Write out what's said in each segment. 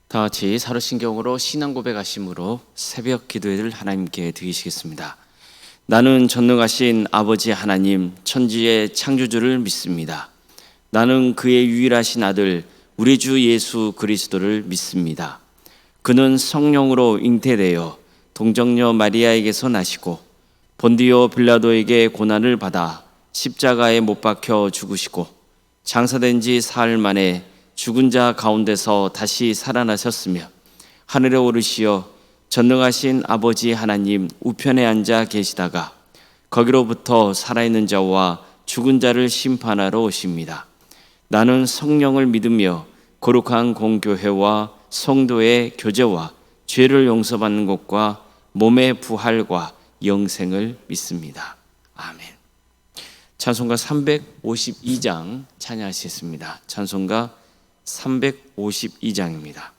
다 같이 사도신경으로 신앙 고백하심으로 새벽 기도회를 하나님께 드리시겠습니다. 나는 전능하신 아버지 하나님 천지의 창조주를 믿습니다. 나는 그의 유일하신 아들 우리 주 예수 그리스도를 믿습니다. 그는 성령으로 잉태되어 동정녀 마리아에게서 나시고 본디오 빌라도에게 고난을 받아 십자가에 못 박혀 죽으시고 장사된 지 사흘 만에 죽은 자 가운데서 다시 살아나셨으며 하늘에 오르시어 전능하신 아버지 하나님 우편에 앉아 계시다가 거기로부터 살아있는 자와 죽은 자를 심판하러 오십니다. 나는 성령을 믿으며 거룩한 공교회와 성도의 교제와 죄를 용서받는 것과 몸의 부활과 영생을 믿습니다. 아멘. 찬송가 352장 찬양하시겠습니다. 찬송가 352장입니다.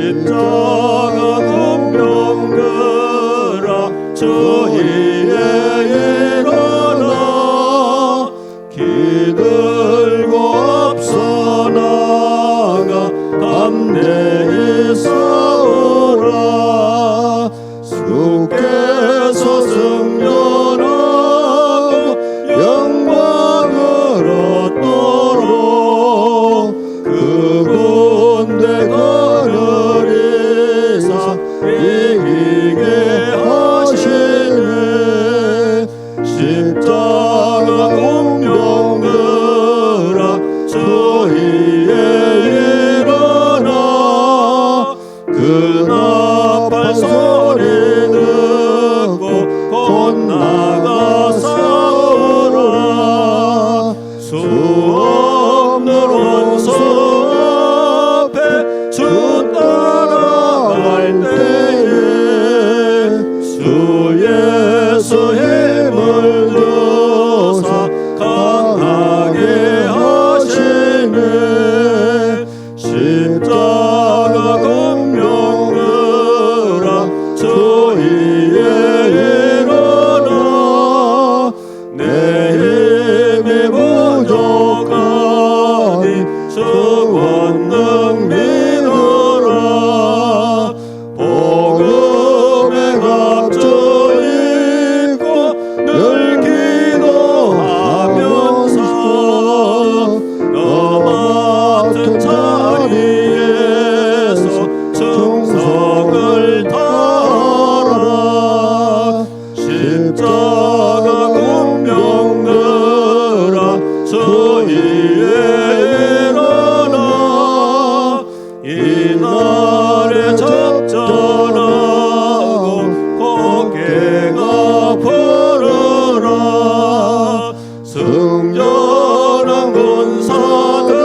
십자가 공명그라 저희의 일어나 기들고 앞서 나가 담대히 싸우라. 주께서 승천하고 영광을 얻도록 그 군대 거느리사 이기게 하시네. 십자가 공명그라 저희의 일어나 그 나팔 소리 듣고 곧 나가 싸우라. 수 없는 원수 앞에 주 따라갈 때에 주 예수 힘을 주사 강하게 하시네. 십자가 공명그라 저희의 일어나 내 힘이 부족하니 주 권능 믿어라. 복음의 갑주 입고 늘 기도하면서 너 맡은 자리에서 충성을 다하라. 십자가 공명그라 저희의 일어나 이날에 적절하고 고개가 부르라. 승전한 군사들은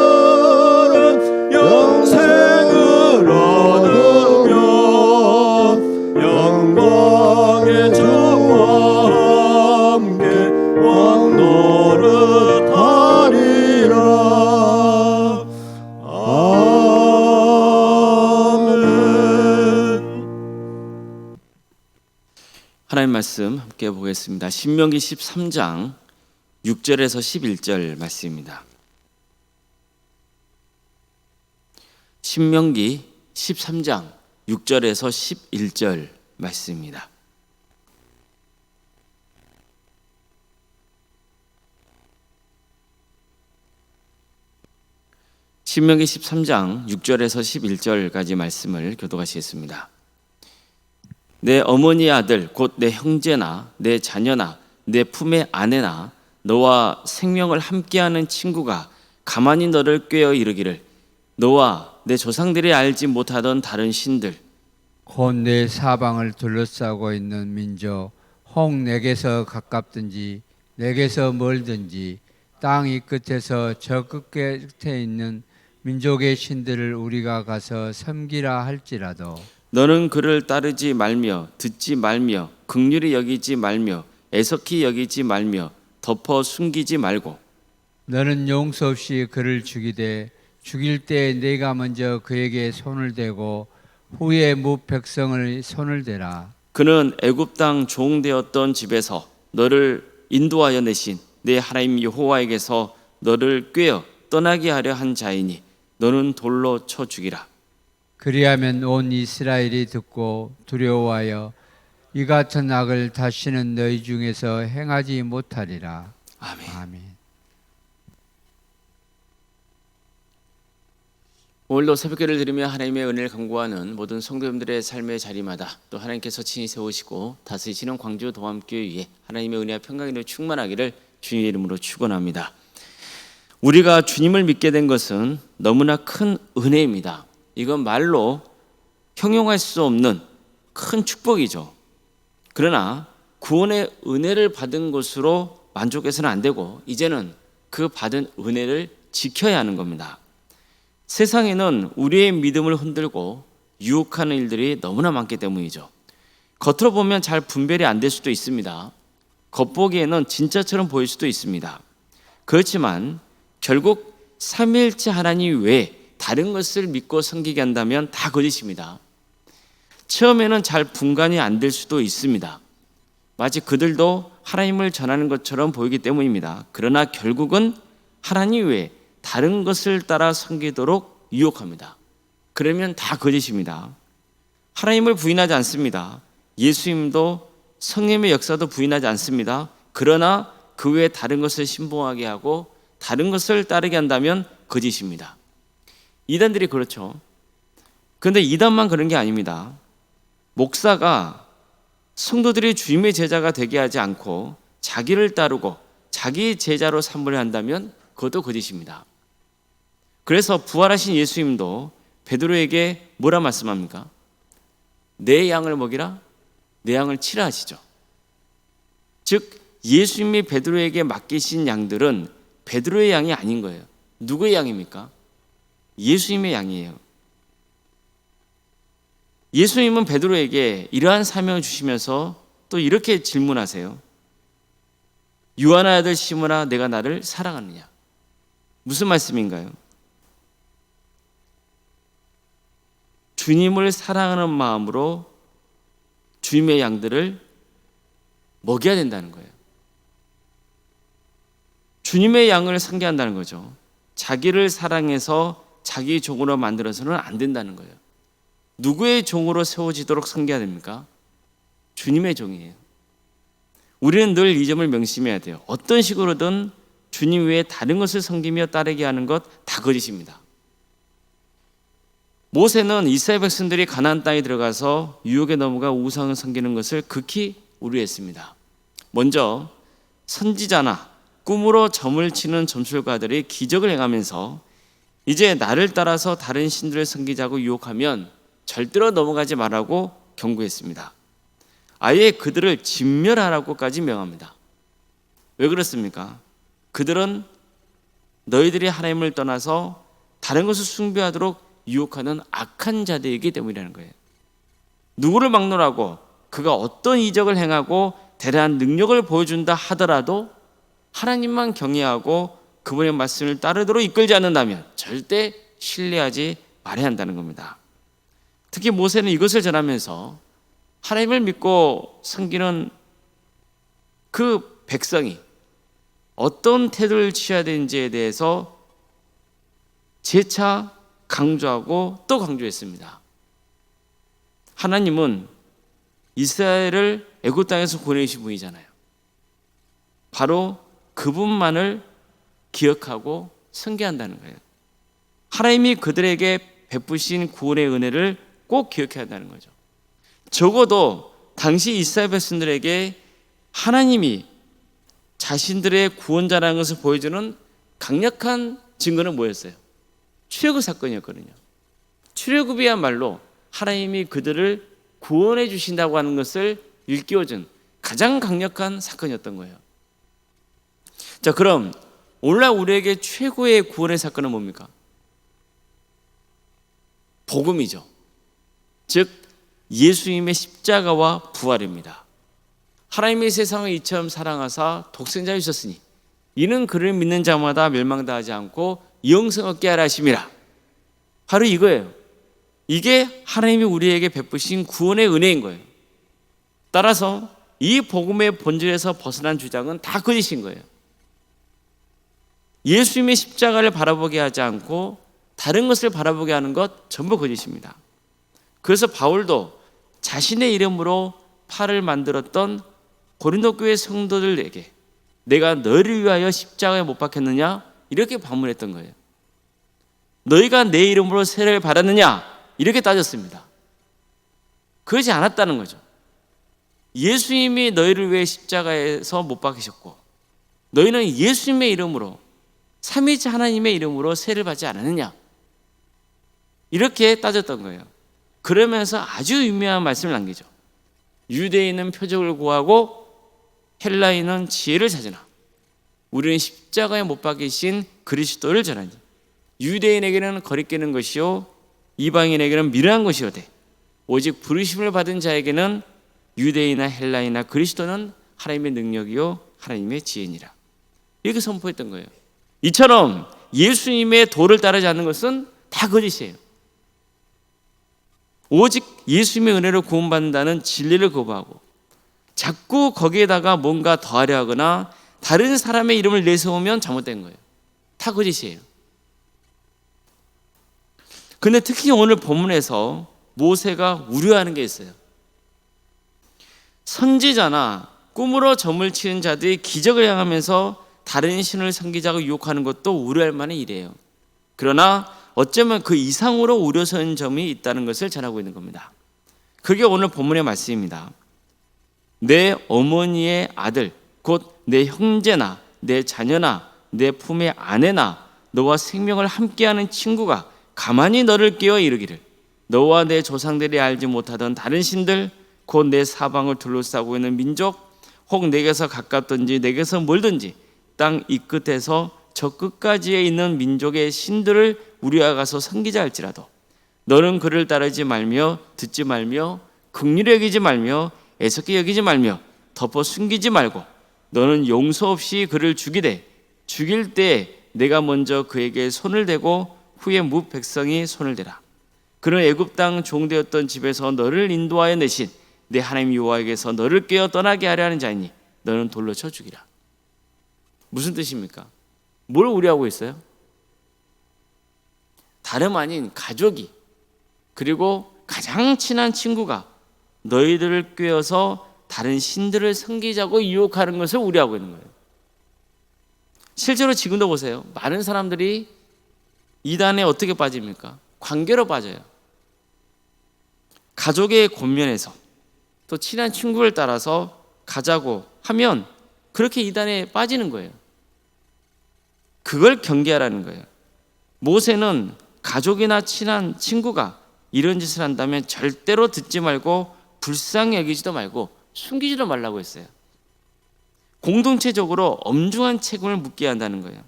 영생을 얻으며 영광의 주와 함께 왕노릇하리라. 아멘. 하나님 말씀 함께 보겠습니다. 신명기 13장 6절에서 11절 말씀입니다. 신명기 13장 6절에서 11절 말씀입니다. 신명기 13장 6절에서 11절까지 말씀을 교독하시겠습니다. 내 어머니의 아들 곧 내 형제나 내 자녀나 내 품의 아내나 너와 생명을 함께하는 친구가 가만히 너를 꾀어 이르기를 너와 내 조상들이 알지 못하던 다른 신들 곧 내 사방을 둘러싸고 있는 민족 혹 내게서 가깝든지 내게서 멀든지 땅 이 끝에서 저 끝에 있는 민족의 신들을 우리가 가서 섬기라 할지라도 너는 그를 따르지 말며 듣지 말며 긍휼히 여기지 말며 애석히 여기지 말며 덮어 숨기지 말고 너는 용서 없이 그를 죽이되 죽일 때 내가 먼저 그에게 손을 대고 후에 무 백성을 손을 대라. 그는 애굽 땅 종되었던 집에서 너를 인도하여 내신 내 하나님 여호와에게서 너를 꾀어 떠나게 하려 한 자이니 너는 돌로 쳐 죽이라. 그리하면 온 이스라엘이 듣고 두려워하여 이 같은 악을 다시는 너희 중에서 행하지 못하리라. 아멘. 아멘. 오늘도 새벽기를 드리며 하나님의 은혜를 간구하는 모든 성도님들의 삶의 자리마다 또 하나님께서 친히 세우시고 다스리시는 광주 도함교회 위에 하나님의 은혜와 평강으로 충만하기를 주님의 이름으로 축원합니다. 우리가 주님을 믿게 된 것은 너무나 큰 은혜입니다. 이건 말로 형용할 수 없는 큰 축복이죠. 그러나 구원의 은혜를 받은 것으로 만족해서는 안 되고 이제는 그 받은 은혜를 지켜야 하는 겁니다. 세상에는 우리의 믿음을 흔들고 유혹하는 일들이 너무나 많기 때문이죠. 겉으로 보면 잘 분별이 안 될 수도 있습니다. 겉보기에는 진짜처럼 보일 수도 있습니다. 그렇지만 결국 삼위일체 하나님 외에 다른 것을 믿고 섬기게 한다면 다 거짓입니다. 처음에는 잘 분간이 안 될 수도 있습니다. 마치 그들도 하나님을 전하는 것처럼 보이기 때문입니다. 그러나 결국은 하나님 외에 다른 것을 따라 섬기도록 유혹합니다. 그러면 다 거짓입니다. 하나님을 부인하지 않습니다. 예수님도 성령의 역사도 부인하지 않습니다. 그러나 그 외에 다른 것을 신봉하게 하고 다른 것을 따르게 한다면 거짓입니다. 이단들이 그렇죠. 그런데 이단만 그런 게 아닙니다. 목사가 성도들이 주님의 제자가 되게 하지 않고 자기를 따르고 자기 제자로 삼으려 한다면 그것도 거짓입니다. 그래서 부활하신 예수님도 베드로에게 뭐라 말씀합니까? 내 양을 먹이라, 내 양을 치라 하시죠. 즉 예수님이 베드로에게 맡기신 양들은 베드로의 양이 아닌 거예요. 누구의 양입니까? 예수님의 양이에요. 예수님은 베드로에게 이러한 사명을 주시면서 또 이렇게 질문하세요. 요한의 아들 시몬아, 내가 나를 사랑하느냐? 무슨 말씀인가요? 주님을 사랑하는 마음으로 주님의 양들을 먹여야 된다는 거예요. 주님의 양을 상대한다는 거죠. 자기를 사랑해서 자기 종으로 만들어서는 안 된다는 거예요. 누구의 종으로 세워지도록 섬겨야 됩니까? 주님의 종이에요. 우리는 늘 이 점을 명심해야 돼요. 어떤 식으로든 주님 외에 다른 것을 섬기며 따르게 하는 것 다 거짓입니다. 모세는 이스라엘 백성들이 가나안 땅에 들어가서 유혹에 넘어가 우상을 섬기는 것을 극히 우려했습니다. 먼저 선지자나 꿈으로 점을 치는 점술가들이 기적을 행하면서 이제 나를 따라서 다른 신들을 섬기자고 유혹하면 절대로 넘어가지 말라고 경고했습니다. 아예 그들을 진멸하라고까지 명합니다. 왜 그렇습니까? 그들은 너희들이 하나님을 떠나서 다른 것을 숭배하도록 유혹하는 악한 자들이기 때문이라는 거예요. 누구를 막론하고 그가 어떤 이적을 행하고 대단한 능력을 보여준다 하더라도 하나님만 경외하고 그분의 말씀을 따르도록 이끌지 않는다면 절대 신뢰하지 말아야 한다는 겁니다. 특히 모세는 이것을 전하면서 하나님을 믿고 섬기는 그 백성이 어떤 태도를 취해야 되는지에 대해서 재차 강조하고 또 강조했습니다. 하나님은 이스라엘을 애굽 땅에서 보내신 분이잖아요. 바로 그분만을 기억하고 섬겨한다는 거예요. 하나님이 그들에게 베푸신 구원의 은혜를 꼭 기억해야 한다는 거죠. 적어도 당시 이스라엘 백성들에게 하나님이 자신들의 구원자라는 것을 보여주는 강력한 증거는 뭐였어요? 출애굽 사건이었거든요. 출애굽이야말로 하나님이 그들을 구원해 주신다고 하는 것을 일깨워준 가장 강력한 사건이었던 거예요. 자, 그럼 오늘날 우리에게 최고의 구원의 사건은 뭡니까? 복음이죠. 즉 예수님의 십자가와 부활입니다. 하나님의 세상을 이처럼 사랑하사 독생자를 주셨으니 이는 그를 믿는 자마다 멸망당하지 않고 영생 얻게 하라 하심이라. 바로 이거예요. 이게 하나님이 우리에게 베푸신 구원의 은혜인 거예요. 따라서 이 복음의 본질에서 벗어난 주장은 다 거짓인 거예요. 예수님의 십자가를 바라보게 하지 않고 다른 것을 바라보게 하는 것 전부 거짓입니다. 그래서 바울도 자신의 이름으로 팔을 만들었던 고린도 교회 성도들에게 내가 너희를 위하여 십자가에 못 박혔느냐? 이렇게 반문했던 거예요. 너희가 내 이름으로 세례를 받았느냐? 이렇게 따졌습니다. 그러지 않았다는 거죠. 예수님이 너희를 위해 십자가에서 못 박히셨고 너희는 예수님의 이름으로 삼위일체 하나님의 이름으로 세례를 받지 않았느냐? 이렇게 따졌던 거예요. 그러면서 아주 유명한 말씀을 남기죠. 유대인은 표적을 구하고 헬라인은 지혜를 찾으나 우리는 십자가에 못 박히신 그리스도를 전하니 유대인에게는 거리끼는 것이요 이방인에게는 미련한 것이로되 오직 부르심을 받은 자에게는 유대인이나 헬라인이나 그리스도는 하나님의 능력이요 하나님의 지혜니라. 이렇게 선포했던 거예요. 이처럼 예수님의 도를 따르지 않는 것은 다 거짓이에요. 오직 예수님의 은혜로 구원받는다는 진리를 거부하고 자꾸 거기에다가 뭔가 더하려 하거나 다른 사람의 이름을 내세우면 잘못된 거예요. 다 거짓이에요. 근데 특히 오늘 본문에서 모세가 우려하는 게 있어요. 선지자나 꿈으로 점을 치는 자들이 기적을 향하면서 다른 신을 섬기자고 유혹하는 것도 우려할 만한 일이에요. 그러나 어쩌면 그 이상으로 우려스러운 점이 있다는 것을 전하고 있는 겁니다. 그게 오늘 본문의 말씀입니다. 내 어머니의 아들 곧 내 형제나 내 자녀나 내 품의 아내나 너와 생명을 함께하는 친구가 가만히 너를 깨워 이르기를 너와 내 조상들이 알지 못하던 다른 신들 곧 내 사방을 둘러싸고 있는 민족 혹 내게서 가깝든지 내게서 멀든지 땅 이 끝에서 저 끝까지에 있는 민족의 신들을 우리가 가서 섬기자 할지라도 너는 그를 따르지 말며 듣지 말며 긍휼히 여기지 말며 애석히 여기지 말며 덮어 숨기지 말고 너는 용서 없이 그를 죽이되 죽일 때 내가 먼저 그에게 손을 대고 후에 무 백성이 손을 대라. 그는 애굽 땅 종되었던 집에서 너를 인도하여 내신 내 하나님 여호와에게서 너를 깨어 떠나게 하려 하는 자이니 너는 돌로 쳐 죽이라. 무슨 뜻입니까? 뭘 우려하고 있어요? 다름 아닌 가족이 그리고 가장 친한 친구가 너희들을 꿰어서 다른 신들을 섬기자고 유혹하는 것을 우려하고 있는 거예요. 실제로 지금도 보세요. 많은 사람들이 이단에 어떻게 빠집니까? 관계로 빠져요. 가족의 권면에서 또 친한 친구를 따라서 가자고 하면 그렇게 이단에 빠지는 거예요. 그걸 경계하라는 거예요. 모세는 가족이나 친한 친구가 이런 짓을 한다면 절대로 듣지 말고 불쌍히 여기지도 말고 숨기지도 말라고 했어요. 공동체적으로 엄중한 책임을 묻게 한다는 거예요.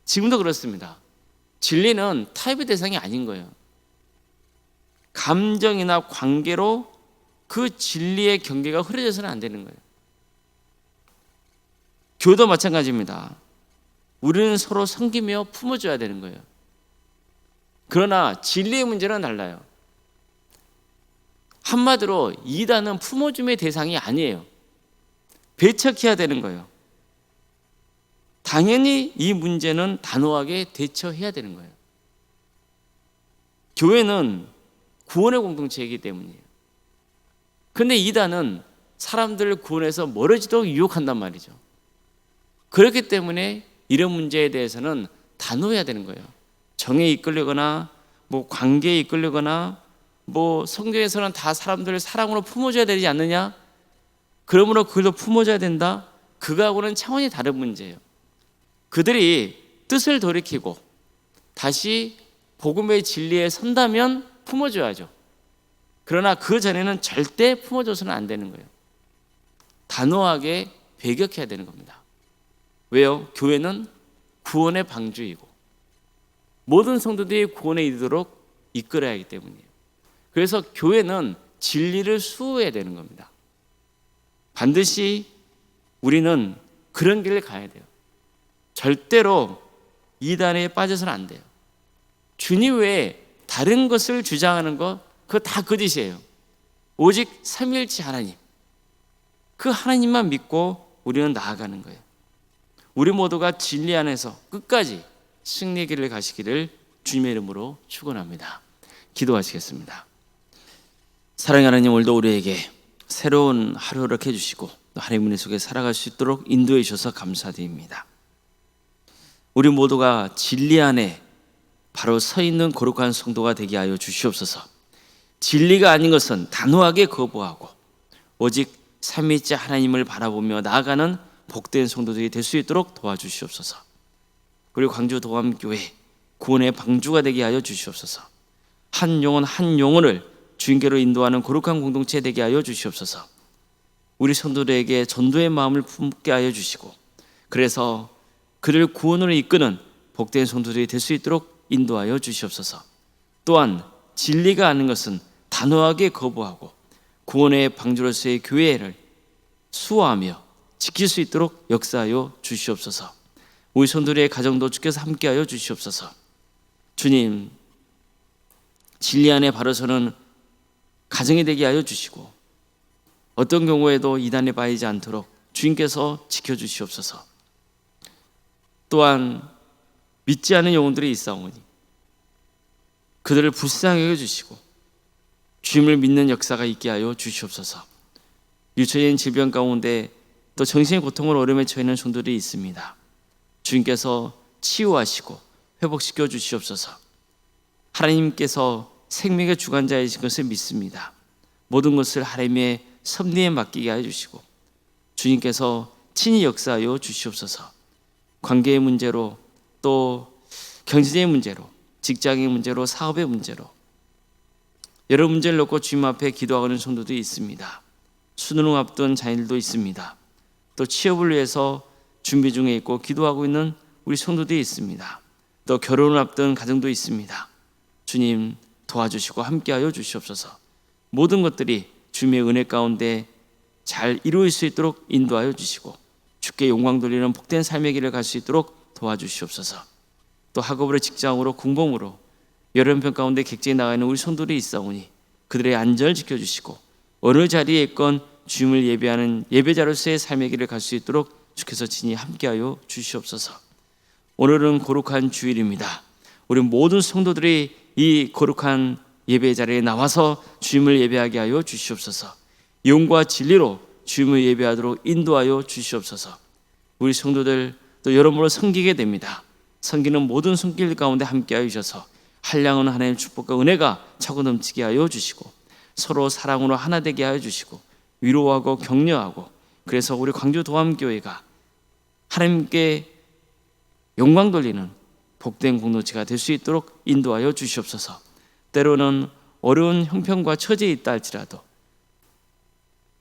지금도 그렇습니다. 진리는 타협의 대상이 아닌 거예요. 감정이나 관계로 그 진리의 경계가 흐려져서는 안 되는 거예요. 교도 마찬가지입니다. 우리는 서로 섬기며 품어줘야 되는 거예요. 그러나 진리의 문제는 달라요. 한마디로 이단은 품어줌의 대상이 아니에요. 배척해야 되는 거예요. 당연히 이 문제는 단호하게 대처해야 되는 거예요. 교회는 구원의 공동체이기 때문이에요. 그런데 이단은 사람들을 구원해서 멀어지도록 유혹한단 말이죠. 그렇기 때문에 이런 문제에 대해서는 단호해야 되는 거예요. 정에 이끌리거나 관계에 이끌리거나 성경에서는 다 사람들을 사랑으로 품어줘야 되지 않느냐? 그러므로 그걸로 품어줘야 된다? 그거하고는 차원이 다른 문제예요. 그들이 뜻을 돌이키고 다시 복음의 진리에 선다면 품어줘야죠. 그러나 그 전에는 절대 품어줘서는 안 되는 거예요. 단호하게 배격해야 되는 겁니다. 왜요? 교회는 구원의 방주이고 모든 성도들이 구원에 이르도록 이끌어야 하기 때문이에요. 그래서 교회는 진리를 수호해야 되는 겁니다. 반드시 우리는 그런 길을 가야 돼요. 절대로 이단에 빠져서는 안 돼요. 주님 외에 다른 것을 주장하는 것 그거 다 거짓이에요. 오직 삼위일체 하나님 그 하나님만 믿고 우리는 나아가는 거예요. 우리 모두가 진리 안에서 끝까지 승리의 길을 가시기를 주님의 이름으로 축원합니다. 기도하시겠습니다. 사랑하는 하나님, 오늘도 우리에게 새로운 하루를 해주시고 또 하나님의 은혜 속에 살아갈 수 있도록 인도해 주셔서 감사드립니다. 우리 모두가 진리 안에 바로 서 있는 거룩한 성도가 되게 하여 주시옵소서. 진리가 아닌 것은 단호하게 거부하고 오직 삼위일체 하나님을 바라보며 나아가는 복된 성도들이 될 수 있도록 도와주시옵소서. 그리고 광주 도암교회 구원의 방주가 되게 하여 주시옵소서. 한 영혼 한 영혼을 주님께로 인도하는 거룩한 공동체 되게 하여 주시옵소서. 우리 성도들에게 전도의 마음을 품게 하여 주시고 그래서 그를 구원으로 이끄는 복된 성도들이 될 수 있도록 인도하여 주시옵소서. 또한 진리가 아닌 것은 단호하게 거부하고 구원의 방주로서의 교회를 수호하며 지킬 수 있도록 역사하여 주시옵소서. 우리 성도들의 가정도 주께서 함께하여 주시옵소서. 주님, 진리 안에 바로 서는 가정이 되게 하여 주시고 어떤 경우에도 이단에 빠지지 않도록 주님께서 지켜주시옵소서. 또한 믿지 않은 영혼들이 있사오니 그들을 불쌍히 여겨주시고 주님을 믿는 역사가 있게 하여 주시옵소서. 유초인 질병 가운데 또 정신의 고통으로 어려움에 처해 있는 성도들이 있습니다. 주님께서 치유하시고 회복시켜 주시옵소서. 하나님께서 생명의 주관자이신 것을 믿습니다. 모든 것을 하나님의 섭리에 맡기게 하여 주시고 주님께서 친히 역사하여 주시옵소서. 관계의 문제로 또 경제의 문제로 직장의 문제로 사업의 문제로 여러 문제를 놓고 주님 앞에 기도하는 성도도 있습니다. 수능 앞둔 자녀들도 있습니다. 또 취업을 위해서 준비 중에 있고 기도하고 있는 우리 성도들이 있습니다. 또 결혼을 앞둔 가정도 있습니다. 주님 도와주시고 함께하여 주시옵소서. 모든 것들이 주님의 은혜 가운데 잘 이루어질 수 있도록 인도하여 주시고 주께 영광 돌리는 복된 삶의 길을 갈 수 있도록 도와주시옵소서. 또 학업으로 직장으로 공범으로 여러 형편 가운데 객지에 나가 있는 우리 성도들이 있사오니 그들의 안전을 지켜주시고 어느 자리에 있건 주님을 예배하는 예배자로서의 삶의 길을 갈 수 있도록 주께서 친히 함께하여 주시옵소서. 오늘은 거룩한 주일입니다. 우리 모든 성도들이 이 거룩한 예배 자리에 나와서 주님을 예배하게 하여 주시옵소서. 영과 진리로 주님을 예배하도록 인도하여 주시옵소서. 우리 성도들 또 여러모로 섬기게 됩니다. 섬기는 모든 손길 가운데 함께하여 주셔서 한량은 하나님의 축복과 은혜가 차고 넘치게 하여 주시고 서로 사랑으로 하나 되게 하여 주시고 위로하고 격려하고 그래서 우리 광주 도암교회가 하나님께 영광 돌리는 복된 공동체가 될 수 있도록 인도하여 주시옵소서. 때로는 어려운 형편과 처지에 있다 할지라도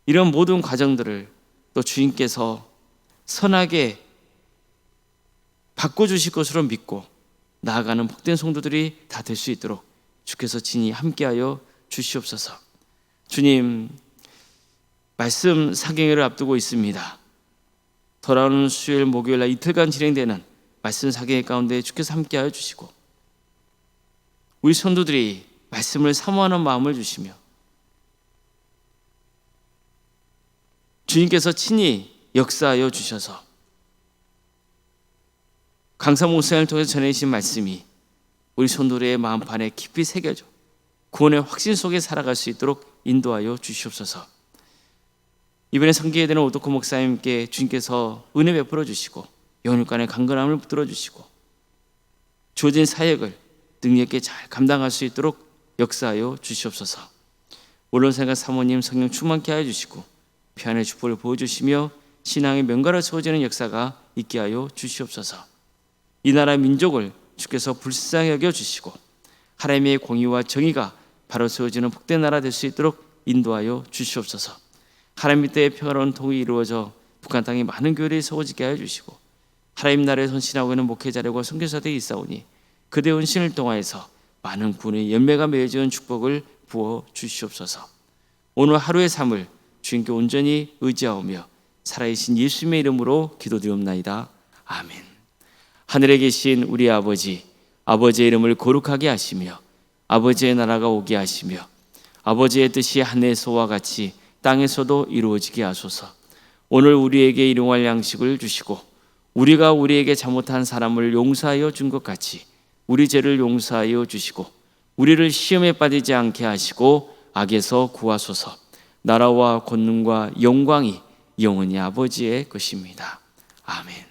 이런 모든 과정들을 또 주님께서 선하게 바꿔주실 것으로 믿고 나아가는 복된 성도들이 다 될 수 있도록 주께서 친히 함께하여 주시옵소서. 주님, 말씀 사경회를 앞두고 있습니다. 돌아오는 수요일 목요일 날 이틀간 진행되는 말씀 사경회 가운데 주께서 함께하여 주시고 우리 성도들이 말씀을 사모하는 마음을 주시며 주님께서 친히 역사하여 주셔서 강사 목사님을 통해서 전해주신 말씀이 우리 성도들의 마음판에 깊이 새겨져 구원의 확신 속에 살아갈 수 있도록 인도하여 주시옵소서. 이번에 섬기게 되는 오도코 목사님께 주님께서 은혜 베풀어 주시고 영육간의 강건함을 붙들어 주시고 주어진 사역을 능력 있게 잘 감당할 수 있도록 역사하여 주시옵소서. 원론생과 사모님 성령 충만케 하여 주시고 평안의 축복을 보여주시며 신앙의 명가를 세워지는 역사가 있게 하여 주시옵소서. 이 나라 민족을 주께서 불쌍히 여겨주시고 하나님의 공의와 정의가 바로 세워지는 복된 나라 될 수 있도록 인도하여 주시옵소서. 하나님 밑에 평화로운 통일이 이루어져 북한 땅에 많은 교회들이 세워지게 하여 주시고 하나님 나라에 헌신하고 있는 목회자들과 선교사들이 있사오니 그대 헌신을 통하여서 많은 군의 열매가 맺어지는 축복을 부어 주시옵소서. 오늘 하루의 삶을 주님께 온전히 의지하오며 살아계신 예수님의 이름으로 기도드리옵나이다. 아멘. 하늘에 계신 우리 아버지, 아버지의 이름을 거룩하게 하시며 아버지의 나라가 오게 하시며 아버지의 뜻이 하늘에서와 같이 땅에서도 이루어지게 하소서. 오늘 우리에게 일용할 양식을 주시고 우리가 우리에게 잘못한 사람을 용서하여 준 것 같이 우리 죄를 용서하여 주시고 우리를 시험에 빠지지 않게 하시고 악에서 구하소서. 나라와 권능과 영광이 영원히 아버지의 것입니다. 아멘.